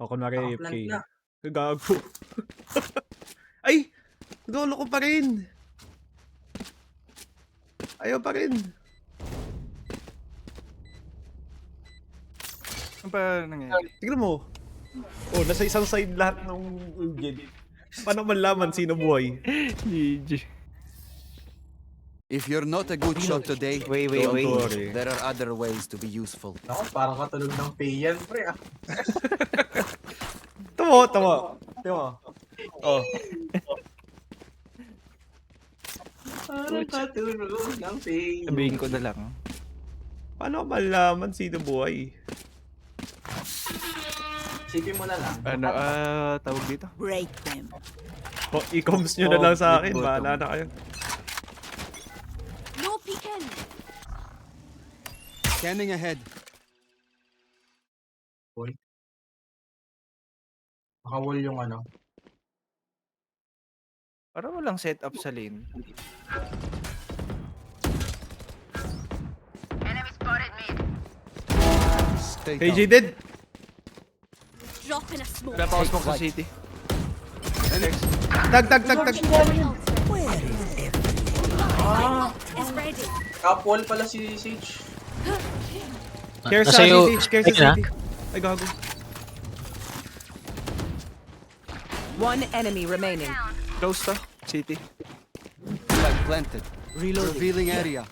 O, kunwari AFK. Nakaplant na. Gago. Ay! Lolo ko pa rin! Ayaw pa rin. Ano pa nangyayari? Tignan mo. Oh, nasa isang side lahat ng Ulgid. Paano malaman sino buhay? GG. If you're not a good shot today, Wait. Don't worry. there are other ways to be useful. Ako, parang katulog ng payan, pre. Ah. Tama. Oh. Parang katulog ng payan. Sabihin ko na lang. Paano malaman sino buhay? Isipin mo na lang. Ano, tawag dito? Break them. Oh, i-coms nyo na lang sa akin. Bahala na kayo. No peeking. Scanning ahead. Makawall yung ano. Para walang setup sa lane. Stay KJ down. dead. Drop in a smoke. Wala pa ako smoke sa city. Tag. Is ready. Top-wall pala si Sage. Care sa Nasa city. Care sa Ayun na. city. Ay, gago. One enemy remaining. Close to. City. Flag planted. Revealing area.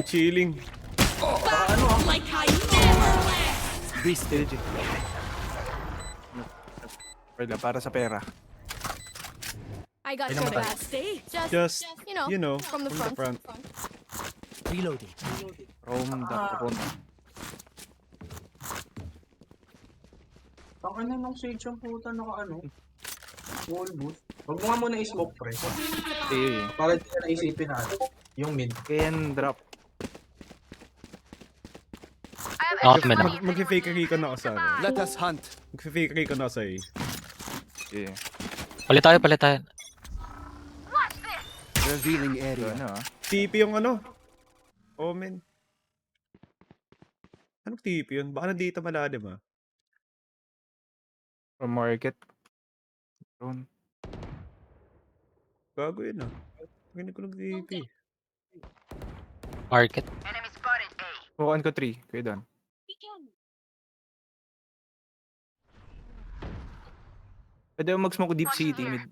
Chilling. Like I never left. Beast. GG. Wala, para sa pera. I got your back. Stay. Just, you know, from from the front. Reloading. Rome, punta. Ang ano nung Sage ang puta naka ano. Wall boost. Huwag mo nga muna i-smoke, pre. Eh, Para di na naisipin natin. Yung mid. can drop. Nakakami na. Mag-fake recon ako sa ano. Let us hunt. Mag-fake recon ako sa A. Yeah. Palit tayo. Revealing So, area. ano TP yung ano. Omen. Anong TP yun? Baka nandito malalim ah. From market. Drone. Gago yun ah. Pagkinig ko ng TP. Market. Bukan ko 3. Kuya doon. Pwede mo mag-smoke deep city mid.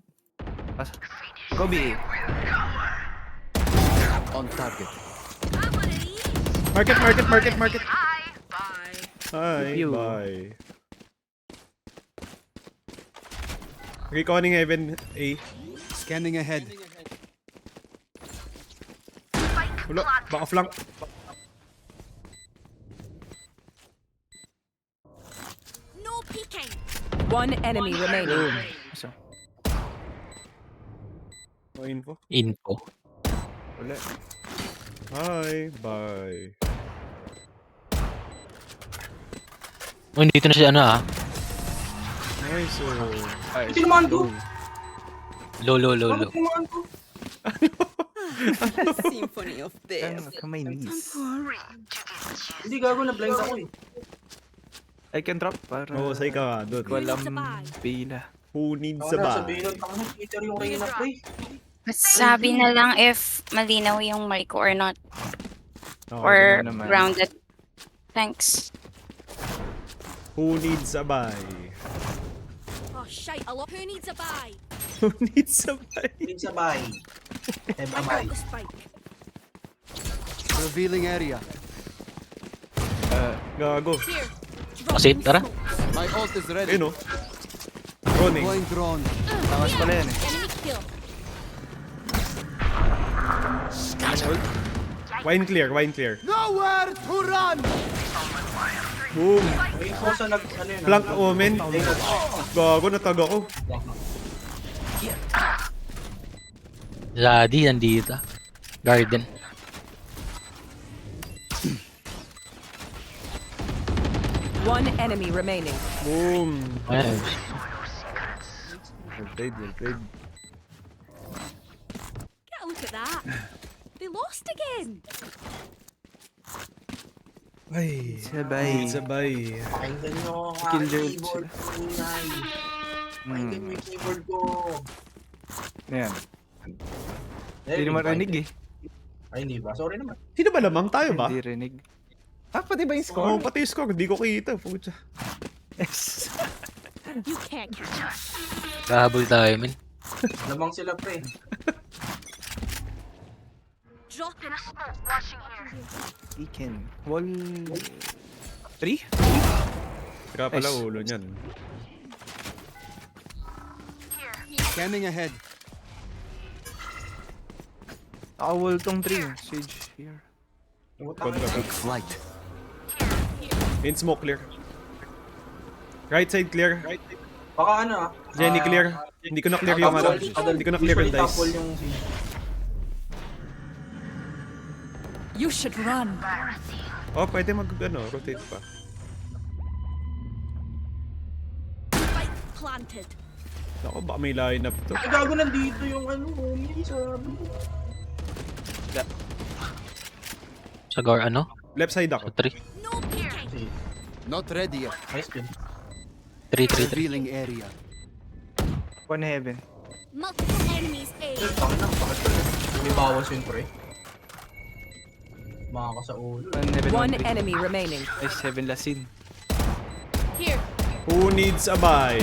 Go B. On target. Market. Hi, Pew. bye. Reconning heaven A. Scanning ahead. Wala, baka flank. No peeking. One enemy remaining. So, No info. Info. wala. Hi, bye. Oh, dito na siya Nice. Ay, Tinamaan ko. Low. Bakit tinamaan ko? Symphony of death. kamay knees. Hindi gago na blind ako eh. I can drop para Oo, say ka nga doon. walang pila. Who needs a Ako na, buy? sabihin ng tangan, Peter yung Reyna, pre. Sabi na lang if malinaw yung mic ko or not. Oo, Or naman. grounded. Thanks. Who needs a buy? Oh shite! Who needs a buy? Who needs a buy? Hindi sabay. I Abay. got the spike. Revealing area. Gago. Here. Kasi, tara. My ult is ready. Ayun oh. Running. Deploying drone. Tamas pala yan eh. Enemy kill. Wine clear. Nowhere to run. Boom. May info sa nag, ano yun? Flank omen. Gago, natag ako. Zadi, nandito. Garden. One enemy remaining. Boom. Ayan. Well played. Get a look at that. They lost missed again. Ay, Sabay. sabay. Pakinggan nyo ang Kill aking joke keyboard ko, Inay. Pakinggan mo yung keyboard ko. Ayan. Eh, Hindi naman rinig eh. Ay, hindi ba? Sorry naman. Sino ba lamang? Tayo ba? Hindi rinig. Ah, pati ba yung Oo, score? pati yung score. Hindi ko kita. Pucha. Yes. You can't catch us. Kahabol tayo, men. Lamang sila, pre. Drop in. Weekend. Wall... 3? Saka pala Nice. ulo niyan. Scanning ahead. Nakawall tong 3. Sage here. Utang Kontra na. ka. Flight. In smoke clear. Right side clear. Baka ano ah. Jenny clear. Hindi ko na clear yung ano. Hindi ko na clear yung Usually top wall dice. yung You should run. Oh, pwede mag rotate pa. Spike planted. Ako, baka may line up to. Ay, gago nandito yung ano, homie, sabi ko. Sagar, ano? Left side ako. 3. No peeking. Kasi, Not ready yet. nice kill. 3. Revealing area. One heaven. Multiple enemies A. Eh, bakit na, bakit na? May bawas yun, pre. Mga ka sa ulo. One heaven, One 1 3. enemy remaining. Nice, 7 last scene. Here. Who needs a buy?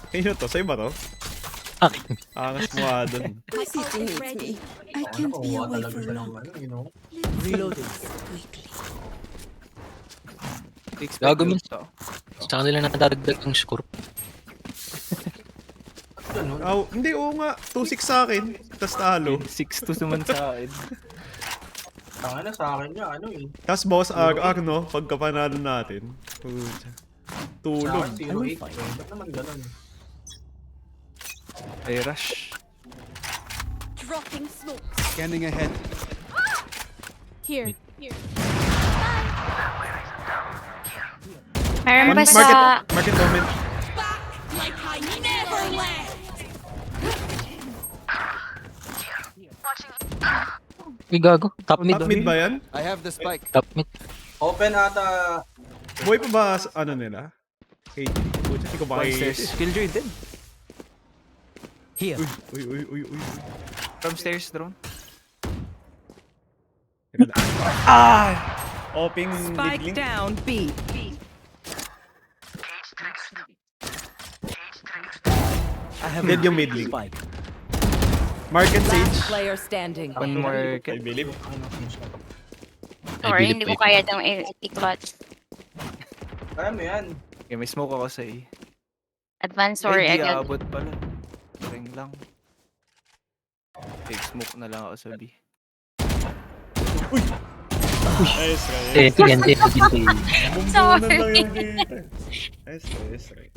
Kanino to? Sa'yo ba to? Akin. Angas mo nga dun. My ult is ready. I can't be away for long. Ano, you know? Gago, men. Sa kanila nadadagdag yung score. Ganun. Oh, hindi, oo nga. 2-6 sa akin. Tapos talo. 6-2 naman sa akin. Tanga na sa akin niya, ano eh. Tapos boss, no? Pagkapanalo natin. Pucha. Sa Tulog. akin, 0-8. Ba't naman ganun? Ay, rush. Dropping smoke. Scanning ahead. Here. Here. Meron One ba sa... market moment. Back like I never left. Uy, gago. Top mid. Top mid ba yan? I have the spike. Top mid. Open ata. Buhay pa ba ano nila? 80. Pucha, hindi ko ba One stairs. Killjoy din. Here. Uy. From stairs, drone. Ah! Oping Spike mid link. down B. Dead yung mid link. Market Last Sage. player standing. One more I kill. believe. Sorry, believe hindi ko it. kaya itong i-clutch. Kaya mo yan. Okay, may smoke ako sa A. Advance sorry Ay, di agad. abot pala. Ring lang. Take smoke na lang ako sa B. Nice, Eh, right. yan, yan. Sorry. Nice, right.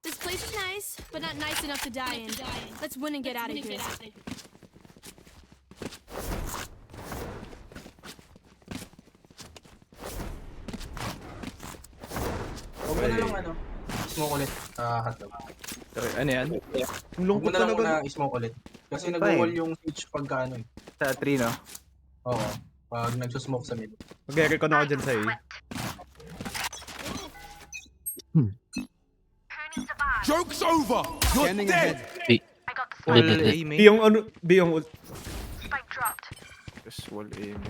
This place is nice, but not nice enough to die in. Let's win and get out of here. Huwag mo na lang ano. Smoke ulit. Hotdog. Pero, ano yan? Ang Huwag mo lungkot na lang talaga. muna i-smoke ulit. Kasi Fine. nag-wall yung switch pagka ano eh. Sa 3, no? Oo. Pag nagsusmoke sa mid. Mag-recon ako dyan sa A. Joke's over. Scanning ahead. Wall Dead, dead, A, dead. main. B yung ano, B yung ult. Just wall A, main.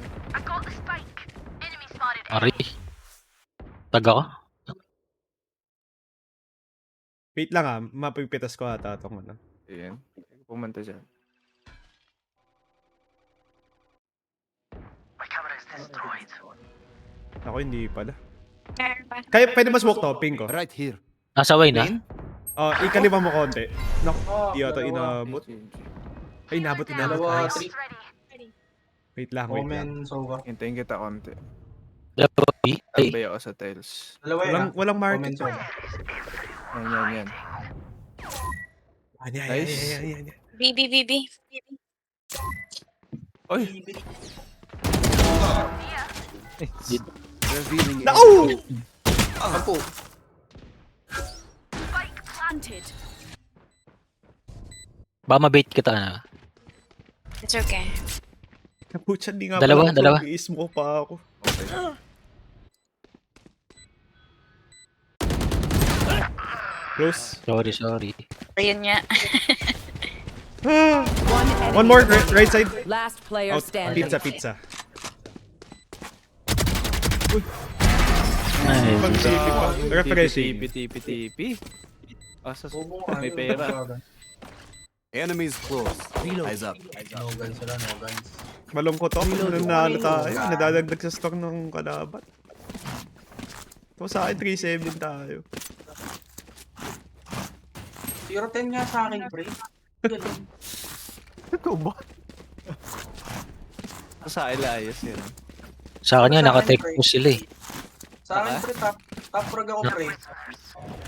Ari. Taga ka? Wait lang ah, mapipitas ko ata itong ano. Ayan. Pumunta dyan. Ako hindi pala. Meron pa. Kaya pwede mas smoke to, ping ko. Right here. Nasa way na? Main? Oh, ikaliwa mo konti. Naku, Oh, di ata dalawa. inabot. Ay, inabot. Dalawa, Nice. 3. Wait lang. Omen, Sova. Hintayin kita konti. Dalawa B. Ay, Tambay ako sa tiles. Dalawa yan ah. Walang Omen, market. Sova. Yan. Nice. Yan. BB. Oy! Revealing area. No! Baka mabait kita na. It's okay. Putya, di nga Dalawa, pala dalawa. mag-i-smoke pa ako. Close. Sorry. Ayun nga. One enemy One more, remaining. right side. Last player Out. standing. Pizza. Ay, Pag-city pa. Refreshing. TP. Asa, Bobo may pera. Enemies close. Eyes up. No guns sila, no guns. Malungkot ako. Nanalo tayo. Nadadagdag sa stock ng kalaban. Ito sa akin, 3-7 tayo. 0-10 nga sa akin, pre. Ganun. Ito ba? Sa ayos yun. sa akin nga, naka-tech post sila eh. Sa akin, pre, top frag ako, pre.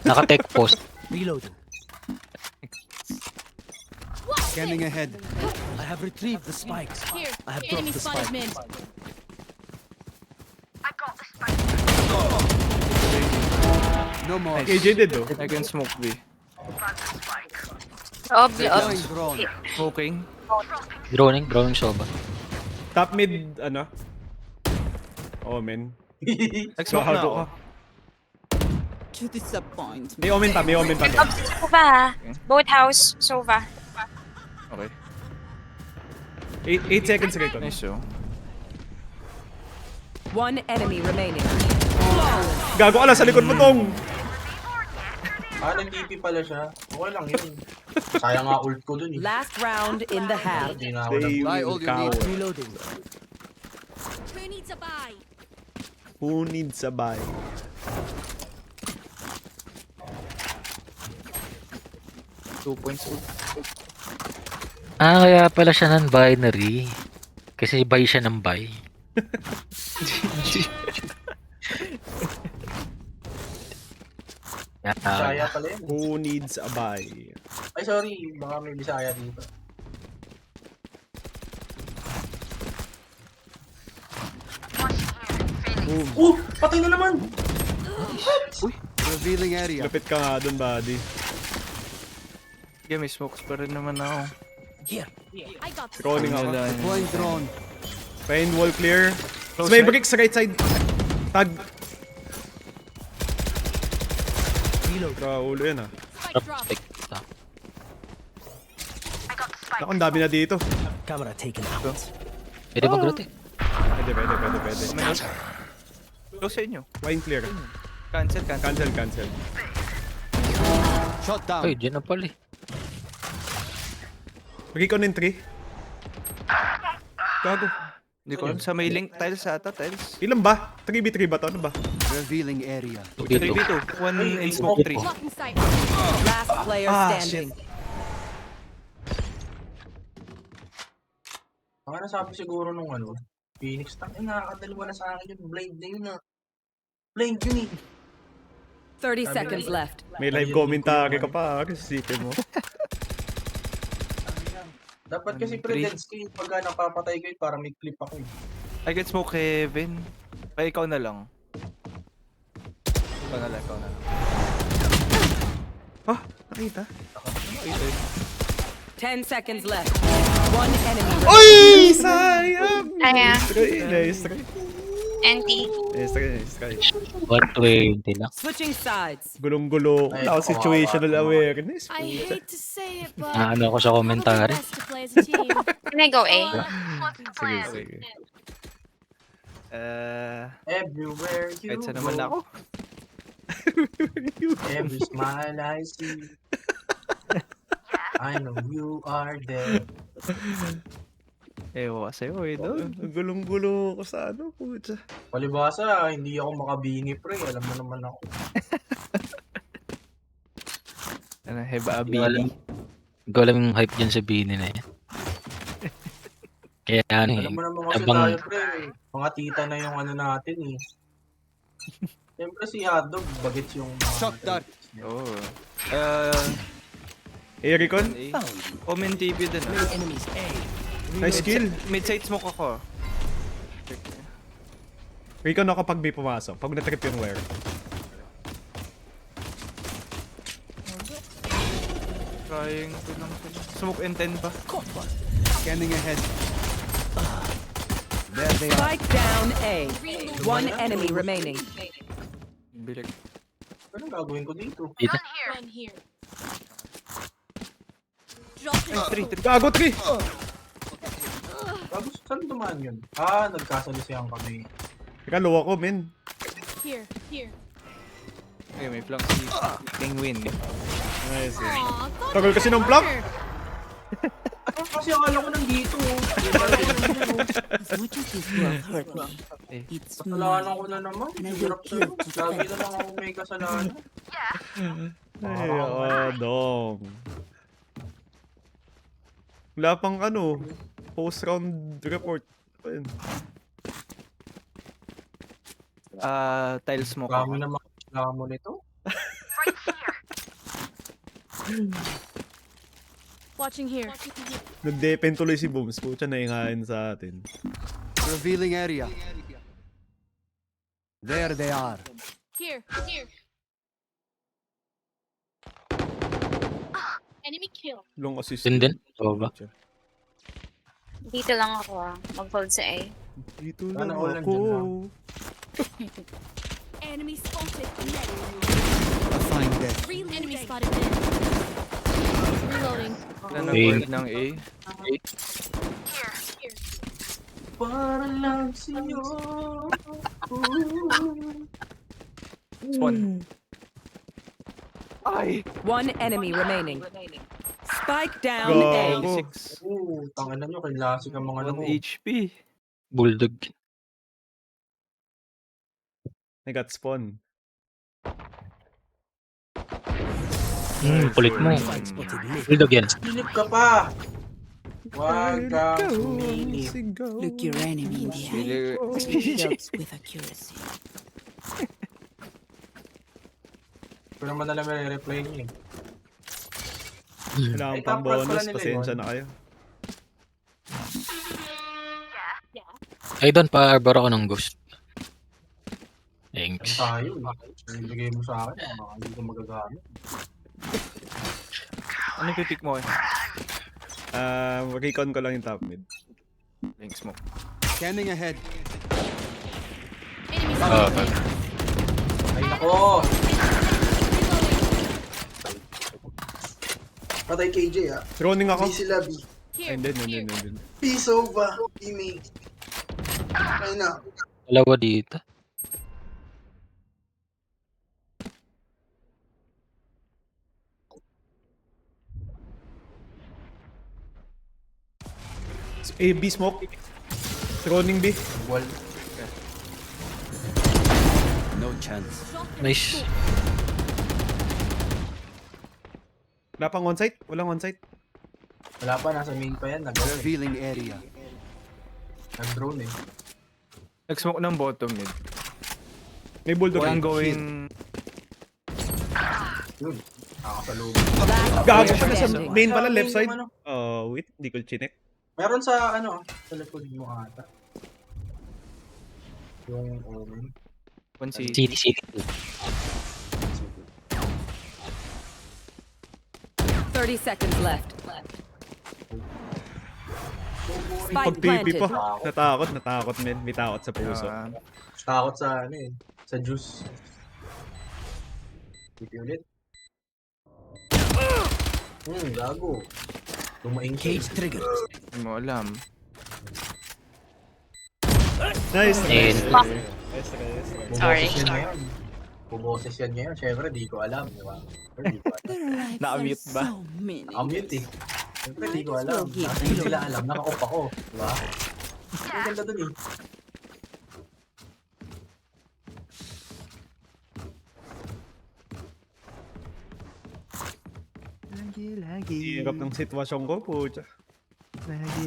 Naka-tech post. Scanning ahead. Here, enemy spotted mid. No more. KJ did oh. I can smoke B. Deploying drone. Smoking. Droning soba. Top mid, ano? Omen. Nag-smoke na ako. To disappoint. May omen pa. Sova. Both house, Sova. Okay. 8 seconds recon. Nice oh. One enemy remaining. Gago ka lang sa likod mo tong. Nag-TP pala siya. Okay lang yun. Sayang nga ult ko dun eh. Last round in the half. Hindi na ako They Buy will all you cower. need. Who needs a buy? Who needs a buy? Kaya pala siya ng binary. Kasi buy siya ng buy. Bisaya pala yun. Who needs a buy? Ay, sorry. Baka may Bisaya dito. Patay na naman! Revealing area. Lapit ka nga dun, buddy. Yeah, may smokes pa rin naman ako. I got this. Rolling ako. Deploying drone. Rain wall clear. Close May side. bricks sa right side. Tag. Ulo yan ah. Spike drop. Ako, ang dami na dito. Pwede mag-rotate. Pwede. Close sa inyo. Wine clear. Cancel. Cancel. Shot down. Ay, dyan na pala eh. Recon in 3. Gago. Hindi ko alam. Sa may link. Tiles ata. Tiles. Ilan ba? 3v3 ba to? Ano ba? Revealing area. Dito. 3v2. 1 in smoke 3. Blocking sight. Last player standing. Baka nasabi siguro nung ano, Phoenix, nakakadalawa na sa akin yung blade na yun ah. Blade yun eh. 30 seconds left. May live commentary ka pa. Kasi mo. Dapat kasi pre-deads kayo pagka napapatay kayo para may clip ako eh. I can smoke Kevin. Ay, ikaw na lang. Ikaw na lang. Ah, nakita. 10 seconds left. One enemy Oy! Sayang! Sayang. Nice try. NT. Nice try. 120 lang. Switching sides. Gulong-gulo. Wala ako situational awareness. I hate to say it, but Ano ako sa probably komentary. best to play as a team. Can I go A? Sige. Everywhere you Kahit saan naman ako. Every smile I see. I know you are there. Ewan ka sa'yo eh, doon. Gulong-gulo ko sa ano, putya. Palibasa, hindi ako makabini pre. Alam mo naman ako. Ano, heba Hindi ko alam. Hindi ko alam yung hype dyan sa Bini na yan. Kaya ano eh. Alam mo naman kasi Abang, tayo pre. Mga tita na yung ano natin eh. Siyempre si Hotdog, bagets yung mga... Shock dart. Oo. Recon? Omen TV din ah. Nice kill. Mid-side smoke ako. Recon ako pag may pumasok. Pag natrip yung wire. Trying to lang sila. Smoke and 10 pa. Scanning ahead. There they are. Spike down A. One enemy remaining. Bilik. Anong gagawin ko dito? Dito. One here. Drop it. 3. Gago, 3! Bago, saan dumaan yun? Ah, nagkasalisihan kami. Teka, low ako, men. Here. Here. Okay, may flank si Penguin. Nice. Aw, Tagal kasi ng block. Kasi akala ko nandito. As much as you have hurt me, it's mine. Kasalanan ko na naman. Hirap sa'yo. Lagi na lang ako may kasalanan. Ay, dong. Wala pang ano, post-round report. Ayun. Tile smoke. Dami na makakasalanan mo nito. Watching here. Nag-depend tuloy si Booms. Pucha, naihain sa atin. Revealing area. There they are. Here. Here. Enemy kill. Long assist. Yun din. Oo ba? Dito lang ako mag-hold sa A. Dito Sana lang all ako. Enemy spotted. A fine death. Enemy spotted mid. Reloading. Na nag-hold ng A. Para lang sa'yo. Spawn. Ay! One enemy remaining. Spike down Go. A. 6. Tangan na nyo, kay Lasik ang mga 1 HP. Bulldog. I got spawn. Kulit mo. Bulldog yan. Silip ka pa! Huwag kang sumilip. Look your enemy in the eye. Bilik. Shots with accuracy. Pero naman nalang may replay niya eh. Kailangan Ay, pang top part pala bonus. nila Pasensya yun. na kayo. Ay, doon pa-arbor ako ng ghost. Ang Thanks. tayo. Ibigay mo sa akin. Baka hindi ko magagamit. Ano pipick mo? Recon ko lang yung top mid. Link smoke. Scanning ahead. Enemy Ah, spotted. Ay nako! Patay KJ ah. Droning ako. B sila B. Ay, hindi, hindi, hindi, hindi. Peace over. Teammate. Ay na. Dalawa dito. A, B smoke. Droning B. Wall. No chance. Nice. Wala pang on-site? Walang on-site? Wala pa, nasa main pa yan. Revealing area. Nag-drone eh. Nag-smoke ng bottom mid. May bulldog. Walang eh. going... Yun. Nakasalubong. Gago pa na sa Standing. main pala, left Yung side. ano, Oh, wait. Hindi ko chinek. meron sa ano, sa likod mo ata. Yung omen. 1 CT. City. 30 seconds left. Pag Spike TP planted. pa. Natakot men. May takot sa puso. Takot sa ano eh. Sa juice. Hindi ulit. Gago. Tumaing Cage trigger. Hindi mo alam. Nice. And Sorry. Buboses yan ngayon. Buboses yan ngayon. Siyempre, di ko alam. Di ba? Siyempre, di ko alam. Their lives Na-mute are ba? so meaningless. Ang-mute eh. Siyempre, di ko alam. Kasi hindi nila alam. Naka-off ako. Di ba? Ang ganda dun eh. Hirap ng sitwasyon ko, pucha. Lagi.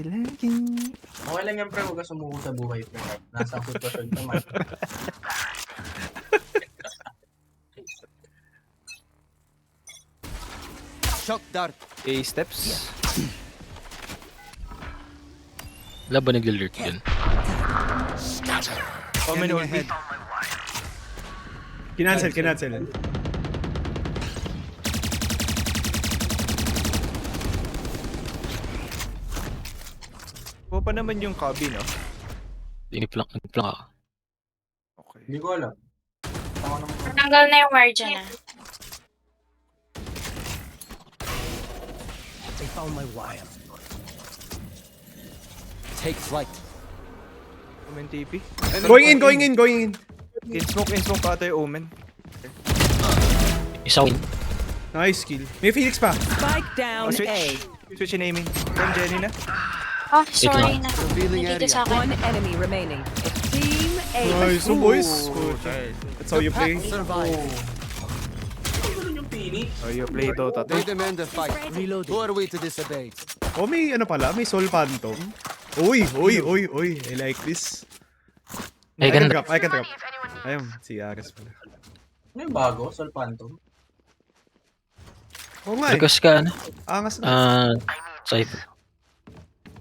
Okay lang yan, pre. Huwag ka sumuko sa buhay, pre. Nasa sitwasyon ka man. Shock dart. A steps. laban nag-lurk dun. Omen Scanning or ahead. Kinancel. Kuha pa naman yung cabin, no? Inip lang ako. Okay. Hindi ko alam. Tama naman. Tanggal na yung wire dyan ah. Take flight. Omen TP. Going in. In smoke ata yung Omen. Isa win. Nice kill. May Phoenix pa. Spike down Switch. A. Switch in aiming. From Jenny na. Oh, sorry na. Revealing Nandito area. sa akin. One enemy remaining. Team A. Nice, so boys. Ooh, That's how you play. Survive. Ano yung Phoenix? Oh, you play Dota They 2. demand a fight. Who are we to disobey? Oh, may ano pala, may Soul Phantom. Uy. I like this. Ay, I can ganda. drop. Ayun, si Ares pala. Ano yung bago? Sol Phantom? Oo nga eh. Request ka, ano? Angas na. Cypher.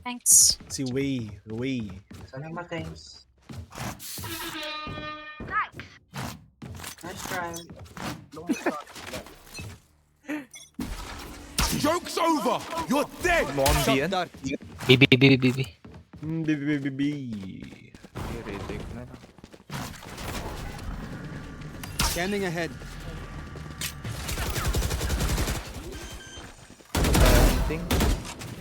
Thanks. Si Wei. Salamat, thanks. Nice try. Joke's over. You're dead. Mukhang B yan. Dart. BB. BBBB. I-retake na lang. Scanning ahead. Thing.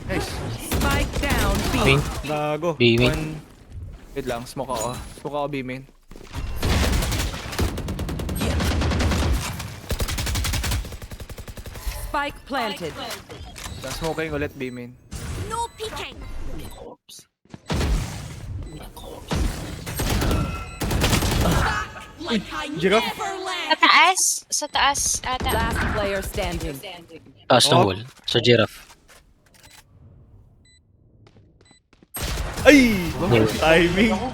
Nice. Spike down B. Main. Gago. B main. One. Wait lang, smoke ako. Smoke ako B main. Spike planted. Tapos smoking ulit B main. No peeking. Like I Giraffe. never Sa left. taas? Sa taas ata. Last player standing. Taas ng wall. Sa giraffe. Ay! Timing. Ako.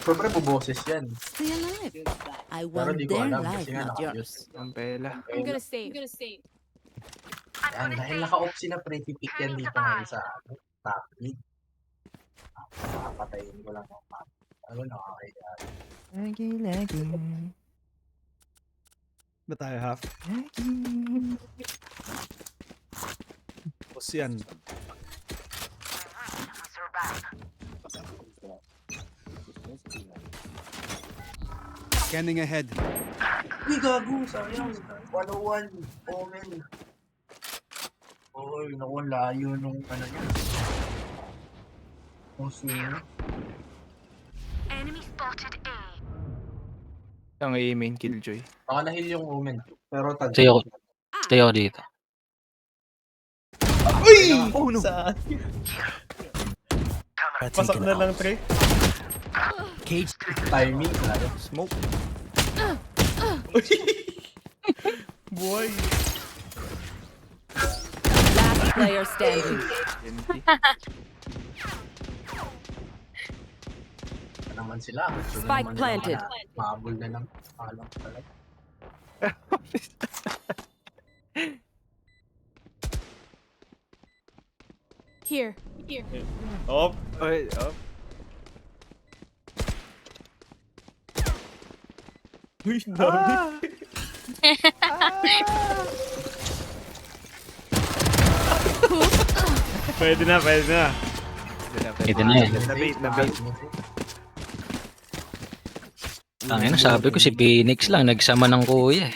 Siyempre, buboses yan. Stay alive. I Pero want di ko their alam life, kasi nga not yours. nakayos. Ang pela. I'm gonna save. Yan, dahil naka-off sila, pretty pick yan dito ngayon sa top mid. Nakapatayin ko lang ang map. Ano, nakakaya. Na tayo half. Tapos yan. Scanning ahead. Uy, gago, sayang. 101, Omen. Uy, naku, layo nung ano niya. Nung swing. Ang A main killjoy. Baka nahil yung Omen. Pero tag. Stay ako dito. Uy! Oh no! Saan? Pasok na lang, Trey. Timing, lalo. Smoke. Buhay. Last player standing. Empty. Ano naman sila? Gusto Spike naman nila planted. Mahabol na lang. Alam ko talaga. Here. Op. Oy, oh. Uy, dami. Pwede na. Pwede na yan. Na-bait. Tangina, sabi ko si Phoenix lang. Nagsama ng kuya eh.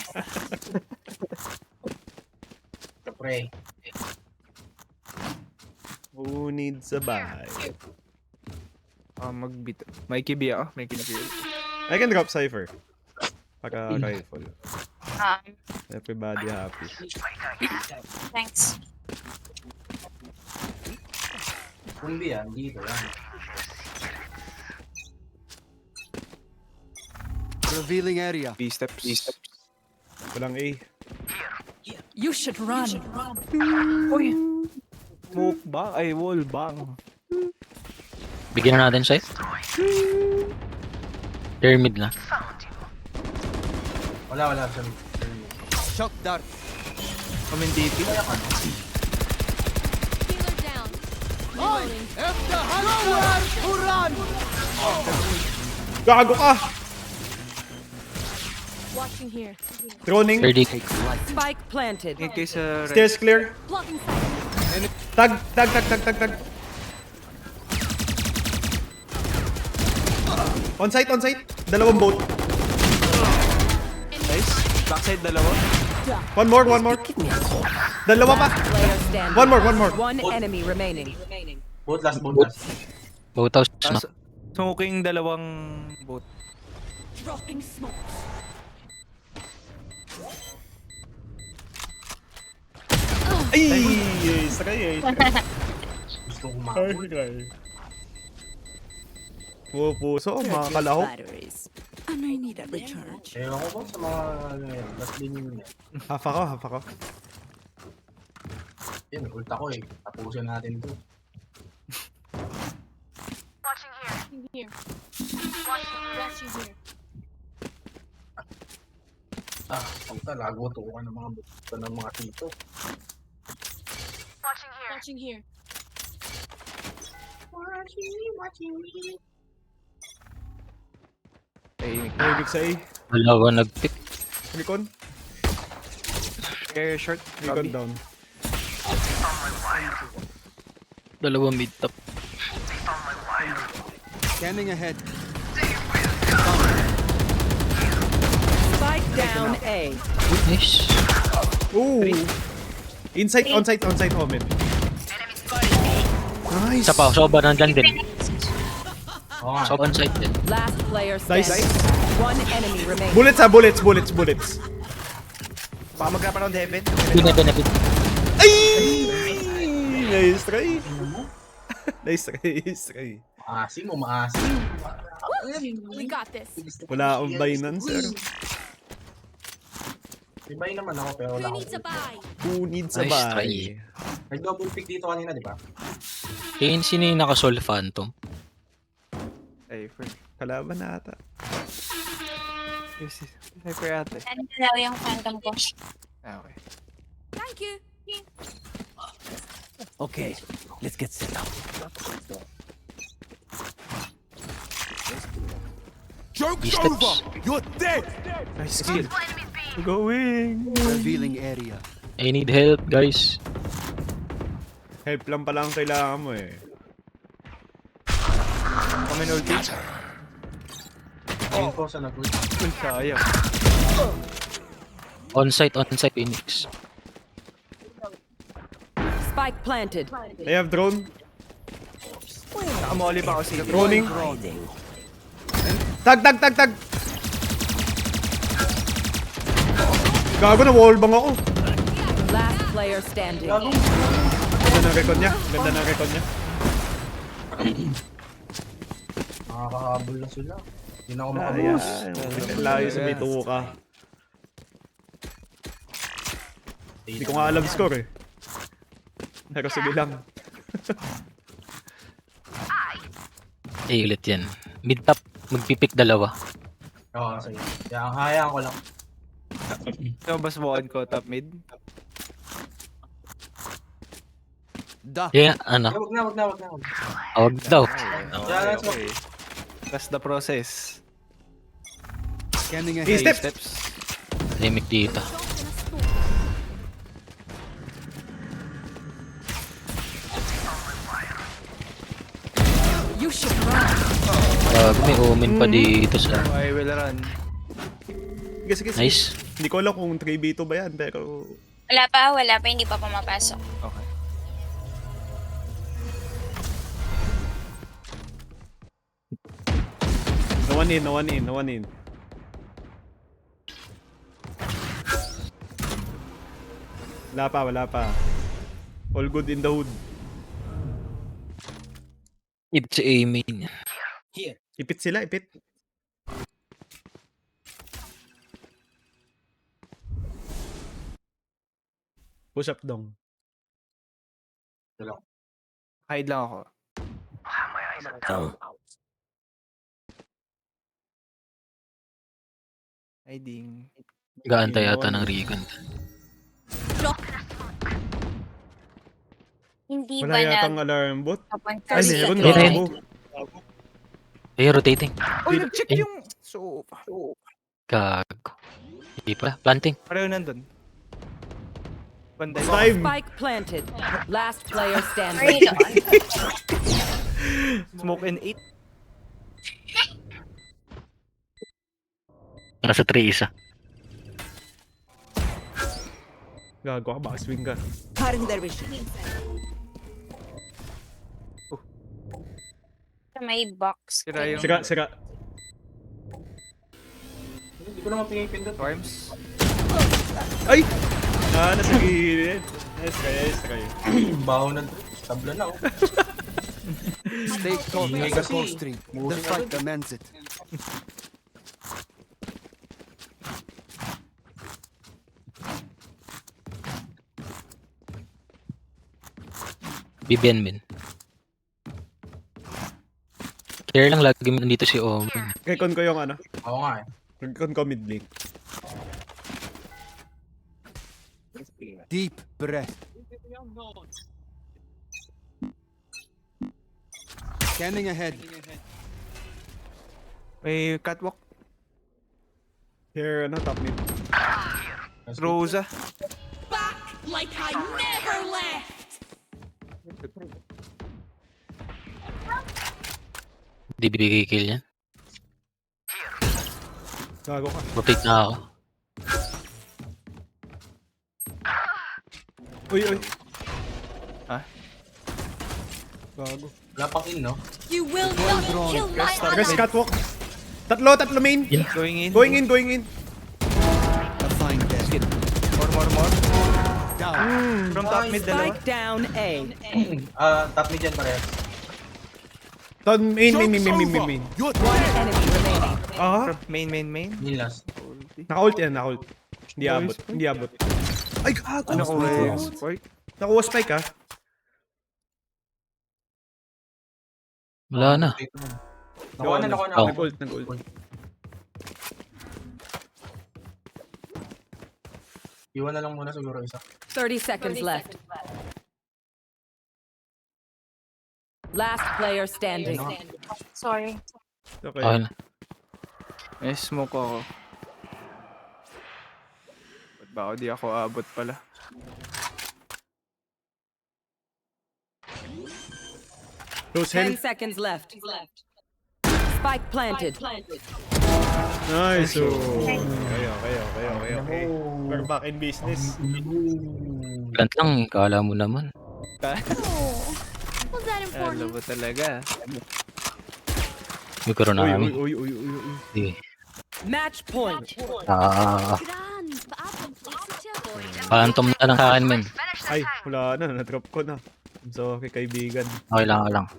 Pre. Who needs a buy? Mag-beat. May kibi ako. May kibi. I can drop Cypher. Pagka rifle. Um, Everybody happy. thanks. Kung di yan, dito yan. Revealing area. B steps. Walang A. You should run. Uy! Smoke bang? Ay, wall bang. Bigyan na natin site. Pyramid na. Wala. Shock dart. Omen TP. Healer down. Reloading. Gago ka! Watching here. Droning. 30. Spike planted. Tingin kayo sa right. Stairs clear. Blocking sight. Tag. On site. Dalawang boat. Nice. Backside dalawa. One more. Dalawa pa. Player standing. One more. One enemy remaining. Both last. Both house na. Tapos, smoking dalawang boat. Dropping smoke. Ay, sakay. Gusto ko makapul. Puso, mga kalahok. Batteries. And I need a recharge. Ewan ko ba sa mga last din yun eh. Half ako. Yun, ult ako eh. Tapusin natin to. Here. Watching here. Pagka lago to ka ng mga buto ng mga tito. Watching here. Nahibig sa A. Dalawa nag-pick. Recon Air short. Robbie. down. Dalawa mid top. Scanning ahead. Spike down A. Nice. Ooh. Inside, on-site, Omen. Nice. Isa pa, soba nandyan din. Oo nga. Soba on site din. Last player Nice. standing. One enemy remaining. Bullets. Baka magkaparound heaven. Binibinibin. Ay! Nice try. Maasim. We got this. Wala akong Binance, sir. Ibay naman ako pero wala Who needs a ako. buy? Who needs a Nice buy? try. Nag-double pick dito kanina, di ba? Kaya sino yung nakasol Phantom? Ay, first. Kalaban na ata. Yes. Hyper ate. Ano daw yung phantom ko? Ah, okay. Thank you. Okay, let's get set up. Joke's Steps. over! You're dead! Nice kill. Going. Revealing area. I need help, guys. Help lang pala ang kailangan mo eh. Comment ulti. Ayun ko sa nag-ult. Sayang. On site Phoenix. Spike planted. I have drone. Nakamoli pa ako si Droning. Hiding. Tag. Gago na wallbang ako. Last player standing. Ganda ng record niya. Nakakahabol na sila. Hindi na ako Ayan. makabus. Layo sa may tuka. Hindi ko nga alam score eh. Pero sige lang. Ay, ulit yan. Mid top, magpipick dalawa. Oo, sige. Kaya hayaan ko lang. Ito ba subukan ko top mid? Da. Kaya, ano, Wag na. awag daw. Yeah, that's Okay. Trust the process. Scanning Hey, ahead. steps. Limit dito. You should run. May omen pa dito sa... I will run. Sige. Nice. Hindi ko alam kung 3v2 ba yan, pero... Wala pa. Hindi pa pumapasok. Okay. No one in. Wala pa. All good in the hood. It's a main. Ipit sila. Push up dong. Hide lang ako. Hiding. Gaantay yata ng Recon. Hindi Wala ba yatang alarm bot. papunta Ay, siya? meron Meron. gago. Ay, rotating. Oh, nag-check Eh. yung... So, Gago. Hindi pala. Planting. pareho nandun. Panday. Time! Spike planted. Last player standing. Right. Smoke and 8. Nasa 3 isa. Gago ka, baka swing ka. Cutting their vision. May box. Sira yung Sira. Hindi ko naman pinipindot. arms. Ay! Nasa gilid. Nice try. Baho na tabla na oh. Stay close Ingay as a kasi. full stream. The fight demands it. Bibian min. Care lang lagi mo nandito si Omen. Recon ko yung ano. Oo nga eh. Recon ko mid lane. Deep breath. Scanning ahead. May catwalk. Here, ano, top mid. Rosa. Like I never left. Di bibigay kill yan. Gago ka. Rotate na ako. Uy. Ha? Gago. Wala pang in, no? You will not kill my Guys, catwalk. Tatlo main. Going in. Going in. A fine death. More. Down. From top mid dalawa. Spike down A. Top mid dyan parehas. Main. You're One enemy remaining. Ah, From main. Yun last. naka-ult yan, naka-ult. Hindi abot. Ay, gago. Ano ko yung Spike. spike? Nakuha spike ah. Wala na. Nakuha na. Oh. Nag-ult. Iwan na lang muna siguro isa. 30 seconds left. Last player standing. Sorry. Okay. Okay na. May smoke ako. Ba't ba ako di ako abot pala? Close 10 hell. seconds left. Spike planted. Nice. Okay. We're back in business. Plant lang eh. Kala mo naman. Was that Alam important? mo talaga. May karoon na kami. Uy. Sige. Match point. Gran, paapang Phantom na lang sa akin, men. Ay, wala na. Na-drop ko na. I'm sorry, kaibigan. Okay lang.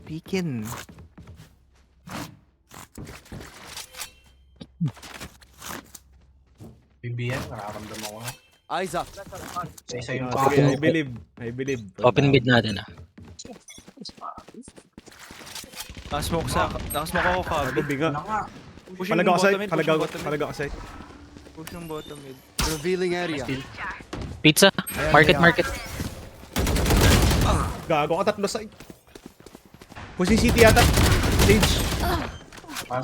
Peekin. Bibiyan, nakaramdaman ko na. eyes up. Isa yung Sige, I believe. Open mid natin ah. Nakasmoke ako Gago, kabi. biga. Ano nga? Pushing Palaga ko bottom side. mid. Palaga ko side. Pushing bottom mid. Revealing area. Pizza. Market. Gago ka, tatlo side. Pushing city yata. Stage.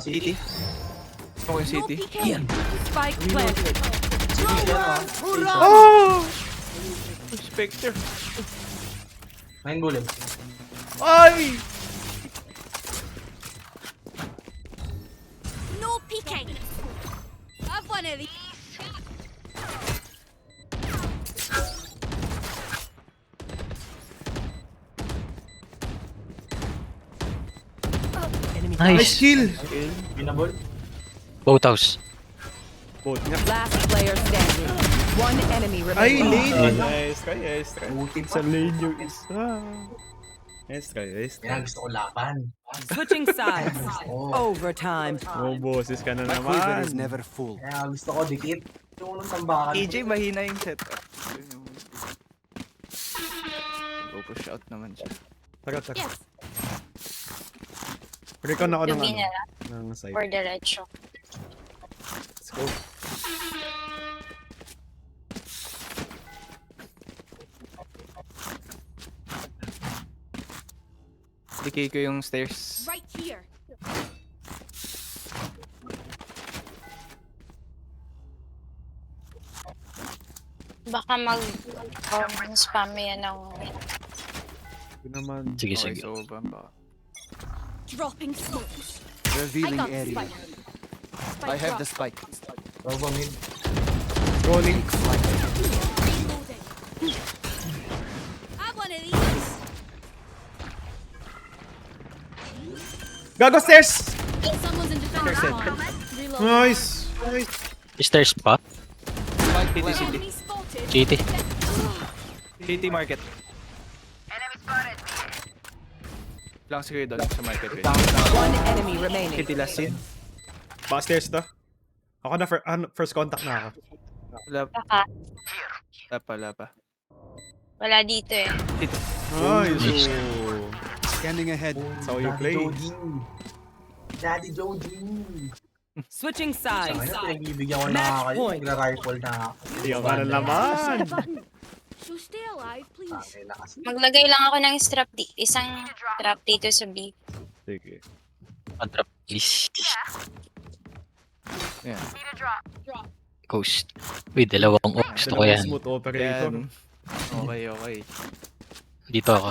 City. Smoke yung city. Spike planted. Oh! Spectre. 9 bullets. Ay! No peeking. Have one of these. Nice Nice. kill! Binabol. Both house. Both nga. Last player standing. One enemy Ay, remaining. lane! Nice try. Buti pa. Sa lane yung isa. Nice try. Yan, gusto ko laban. Switching sides. Oo. Overtime. Oh, boses ka na My quiver is naman. never full. Kaya gusto ko dikit. Yung unang tambakan. AJ, mahina yung setup. Go-push out naman siya. Tara. Yes. Recon ako ng Lumi ano. na lang. Ng side. Or diretso. Let's go. Decay ko yung stairs. Right here. Baka spam yan ng... Yun naman. Sige, Okay, sige. so ba? Dropping smokes. I Revealing got the area. spike. I have the Spike spike. Nova mid. Rolling. drop. Reloading. Have one of these. Gago stairs! Someone's in defense spawn. Reload. Nice! Stairs pa? City, city. Enemy spotted. City. City market. Lang siguro doon sa market. One enemy remaining. City last scene. Baka stairs to. Ako na first contact na ako. Wala pa. Wala dito eh. Nice! Scanning ahead. So you play. Daddy Joji. Switching Ay, sides. pinagbibigyan ko na Match kayo. point. Nagra-rifle na ako. Hindi ako na naman. So stay alive, please. Okay na kasi. Maglagay lang ako ng isang trap dito sa B. Sige. Drop, please. Yeah. Ghost. Uy, dalawang gusto ko yan. Smooth operator. Yan. Okay. Dito ako.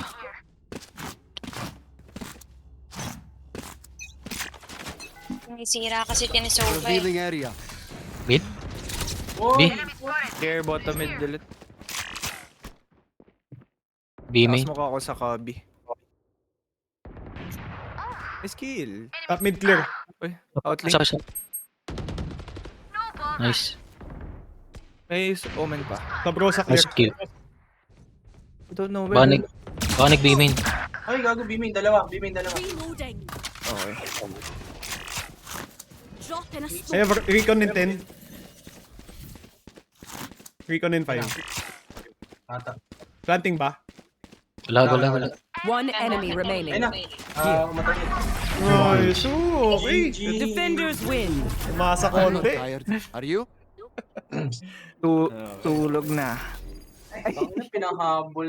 May sira kasi tinisova eh. Revealing area. Mid? Oh, B? Care bottom mid delete. B main. Tapos mukha ako sa cubby. Skill. Top mid clear. Uy, outlink. Sa. Nice. May omen pa. Top row sa clear. Nice kill. I don't know where. Banig B main. ay, gago, B-main, dalawa. Reloading. Okay. Drop in a I storm. have recon in 10. Recon in 5. Ata. Planting ba? Wala. One enemy remaining. Ayun na. Umatay. Nice! Okay! Defenders win. Umasa I'm not konti. tired. Are you? Tulog na. Pinahabol